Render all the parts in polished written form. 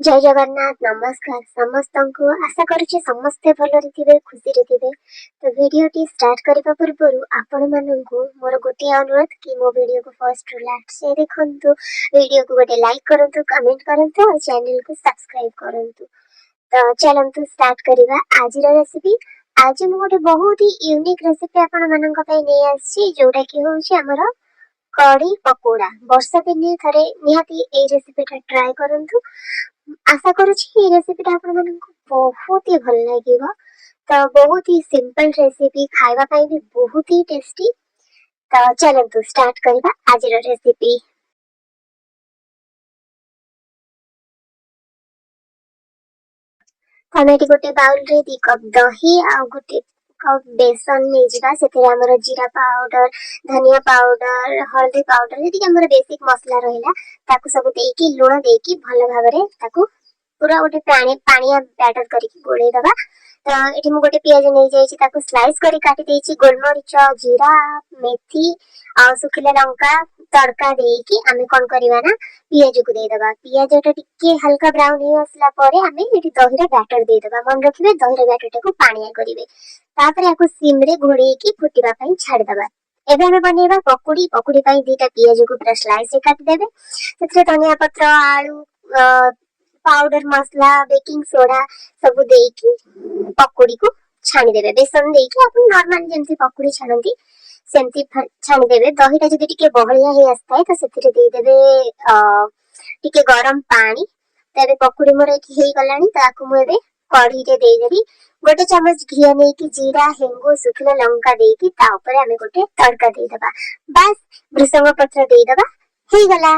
जय जगन्नाथ नमस्कार समस्त को आशा करुचे समस्ते भलरे थिबे खुशी रे थिबे। तो वीडियो टी स्टार्ट करबा पूर्व आपण माननकु मोर गोटे अनुरोध कि मो वीडियो को फर्स्ट टू लास्ट से देखंतु, वीडियो को गोटे लाइक करंतु, कमेंट करंतु और चैनल को सब्सक्राइब करंतु। तो चलंतु स्टार्ट करबा आज रो रेसिपी। आज मो गोटे बहुत ही यूनिक रेसिपी आपण माननक पई नै आछि, जोटा कि होछि हमर कढ़ी पकोड़ा। वर्षा दिने थरे निहाती ए रेसिपीटा ट्राई करंतु। आशा करुछि ए रेसिपीटा आपण माननकु बहुत ही भल लागिबो। तो बहुत ही सिंपल रेसिपी, खाइबा पई भी बहुत ही टेस्टी। तो चलंतु स्टार्ट करबा आज रो रेसिपी। हमें गोटे बाउल रे 2 कप दही आ गोटे कप बेसन नै जिबा। सेते हमर जीरा पाउडर, धनिया पाउडर, हल्दी पाउडर जति हमर बेसिक मसला रहला ताकू सब देकी लूण देकी भल भाबरे ताकू पूरा गोटे पानिया बैटर करके गोले दबा। तो एठी मु गोटे प्याज नै जाईछि, ताकू स्लाइस करी काटी देछि। गोलमरिच, जीरा, मेथी आ सुखिला लंका तड़का देकी आमे कोन करबा ना पियाज को दे दबा। पियाज टा टिके हल्का ब्राउन हो आसला परे आमे एठी दही रे बैटर दे दबा। मन रखिबे दही रे बैटर को पानिया करिवे। तापरे आको सिम रे घोड़े की फुटिबा पई छाड़ दबा। एबे हमें बनेबा पकोड़ी। पकोड़ी पई दीटा पियाज को पूरा स्लाइस से काट देबे। सेतरे धनिया पत्र, आलू, पाउडर मसला, बेकिंग सोडा सब देकी पकोड़ी को छानी देबे। बेसन देकी अपन नॉर्मल जेमती पकोड़ी छानंती सेमती छानी देबे। दहीटा जदि टिके बहलिया हे आस्ताय तो सेथिरे दे देबे टिके गरम पानी। तबे पकोड़ी मोर एठी हे गलानी। ताकू मु एबे कढ़ी रे दे देबी। गोटे चम्मच घी नेकी जीरा, हेंगो, सुखिला लंका देकी ता ऊपर आमे गोटे तड़का दे दबा। बस भृसंग पत्र दे दबा, हे गला।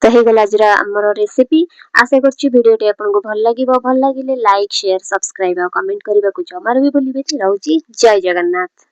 तो हे गला जरा हमर रेसिपी। आशा करछि वीडियो टे आपन को भल लागिबो। भल लागिले लाइक शेयर सब्सक्राइब और कमेंट करबा को जमार भी भूलिबे। रहउची जय जगन्नाथ।